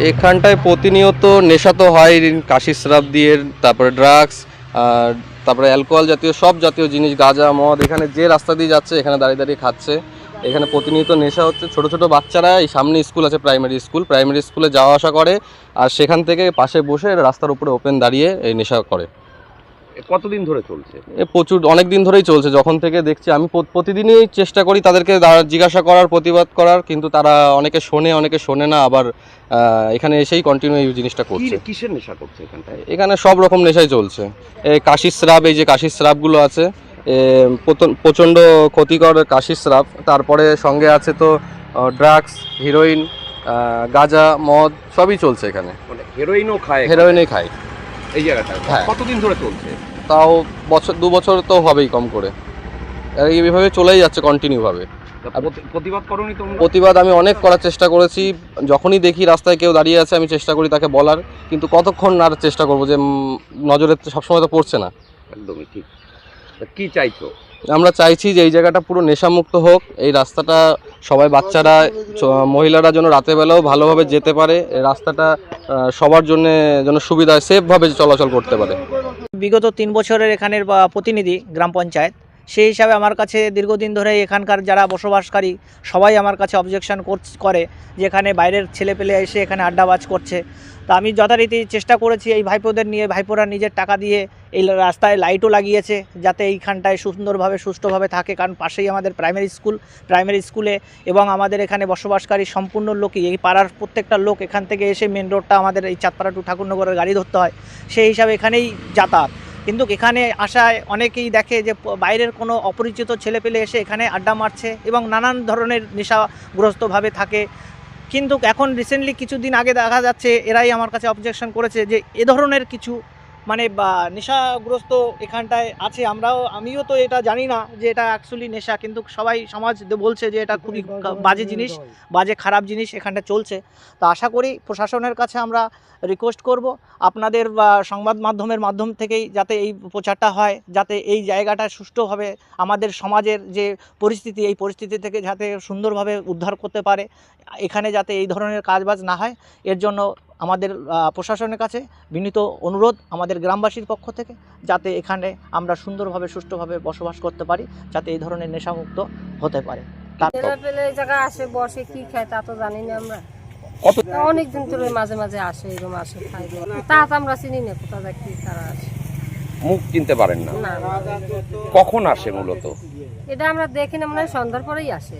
এখানটায় প্রতিনিয়ত নেশা তো হয়, কাশি স্রাব দিয়ে, তারপরে ড্রাগস, আর তারপরে অ্যালকোহল জাতীয় সব জাতীয় জিনিস, গাঁজা মদ, এখানে যে রাস্তা দিয়ে যাচ্ছে এখানে দাঁড়িয়ে দাঁড়িয়ে খাচ্ছে। এখানে প্রতিনিয়ত নেশা হচ্ছে। ছোট ছোট বাচ্চারা, এই সামনে স্কুল আছে, প্রাইমারি স্কুলে যাওয়া আসা করে, আর সেখান থেকে পাশে বসে রাস্তার উপরে ওপেন দাঁড়িয়ে এই নেশা করে। কতদিন ধরে চলছে? প্রচুর, অনেক দিন ধরেই চলছে। যখন থেকে দেখছি আমি প্রতিদিনই চেষ্টা করি তাদেরকে জিজ্ঞাসা করার, প্রতিবাদ করার, কিন্তু তারা অনেকে শোনে না, আবার এখানে এসেই কন্টিনিউ এই জিনিসটা করছে। কিসের নেশা করছে এখানটায়? এখানে সব রকম নেশাই চলছে। এই কাশির স্রাব, এই যে কাশির স্রাবগুলো আছে, প্রচণ্ড ক্ষতিকর কাশির স্রাব। তারপরে সঙ্গে আছে তো ড্রাগস, হিরোইন, গাঁজা মদ সবই চলছে এখানে। মানে হেরোইনও খায়? হেরোইনই খায় এই জায়গাটা। হ্যাঁ। কতদিন ধরে চলছে? তাও 2 বছর তো হবেই কম করে। এইভাবে চলেই যাচ্ছে কন্টিনিউভাবে। প্রতিবাদ করনি তোমরা? প্রতিবাদ আমি অনেক করার চেষ্টা করেছি। যখনই দেখি রাস্তায় কেউ দাঁড়িয়ে আছে আমি চেষ্টা করি তাকে বলার, কিন্তু কতক্ষণ আর চেষ্টা করবো, যে নজরে সবসময় তো পড়ছে না। একদমই ঠিক। কি চাইছো? আমরা চাইছি যে এই জায়গাটা পুরো নেশামুক্ত হোক। এই রাস্তাটা সবাই, বাচ্চারা, মহিলারা যেন রাতের বেলাও ভালোভাবে যেতে পারে। এই রাস্তাটা সবার জন্য যেন সুবিধা, সেফভাবে চলাচল করতে পারে। বিগত 3 বছরের এখানের প্রতিনিধি গ্রাম পঞ্চায়েত, সেই হিসাবে আমার কাছে দীর্ঘদিন ধরে এখানকার যারা বসবাসকারী সবাই আমার কাছে অবজেকশন করে যে এখানে বাইরের ছেলেপেলে এসে এখানে আড্ডাবাজ করছে। তা আমি যথারীতি চেষ্টা করেছি এই ভাইপোদের নিয়ে, ভাইপোরা নিজের টাকা দিয়ে এই রাস্তায় লাইটও লাগিয়েছে যাতে এইখানটায় সুন্দরভাবে সুষ্ঠুভাবে থাকে, কারণ পাশেই আমাদের প্রাইমারি স্কুলে এবং আমাদের এখানে বসবাসকারী সম্পূর্ণ লোকই, এই পাড়ার প্রত্যেকটা লোক এখান থেকে এসে মেন রোডটা আমাদের এই চাঁদপাড়া টু ঠাকুরনগরের গাড়ি ধরতে হয়, সেই হিসাবে এখানেই যাতায়াত। কিন্তু এখানে আসায় অনেকেই দেখে যে বাইরের কোনো অপরিচিত ছেলেপেলে এসে এখানে আড্ডা মারছে এবং নানান ধরনের নেশাগ্রস্তভাবে থাকে। কিন্তু এখন রিসেন্টলি কিছুদিন আগে দেখা যাচ্ছে এরাই আমার কাছে অবজেকশন করেছে যে এ ধরনের কিছু মানে নেশাগ্রস্ত এখানটায় আছে। আমিও তো এটা জানি না যে এটা অ্যাকচুয়ালি নেশা, কিন্তু সবাই সমাজ বলছে যে এটা খুবই বাজে জিনিস, খারাপ জিনিস এখানটা চলছে। তো আশা করি প্রশাসনের কাছে আমরা রিকোয়েস্ট করব আপনাদের সংবাদ মাধ্যমের মাধ্যম থেকেই যাতে এই প্রচারটা হয়, যাতে এই জায়গাটা সুষ্ঠুভাবে আমাদের সমাজের যে পরিস্থিতি, এই পরিস্থিতি থেকে যাতে সুন্দরভাবে উদ্ধার করতে পারে, এখানে যাতে এই ধরনের কাজবাজ না হয়, এর জন্য আমাদের প্রশাসনের কাছে বিনীত অনুরোধ আমাদের গ্রামবাসীর পক্ষ থেকে, যাতে এখানে আমরা সুন্দরভাবে সুষ্ঠুভাবে বসবাস করতে পারি, যাতে এই ধরনের নেশামুক্ত হতে পারে। এই জায়গায় আসে, বসে, কি খায় তা তো জানি না আমরা। অনেকদিন ধরে মাঝে মাঝে আসে, এরকম আসে, খাই, তা তো আমরা চিনি না কোথা থেকে কি তারা আসে। মুখ চিনতে পারেন না? কখন আসে মূলত? এটা আমরা দেখি না, মনে হয় সন্ধ্যার পরেই আসে।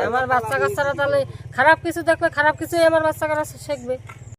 আমার বাচ্চা কাচ্চারা তাহলে খারাপ কিছু দেখবে, খারাপ কিছুই আমার বাচ্চা কাচ্চা শিখবে।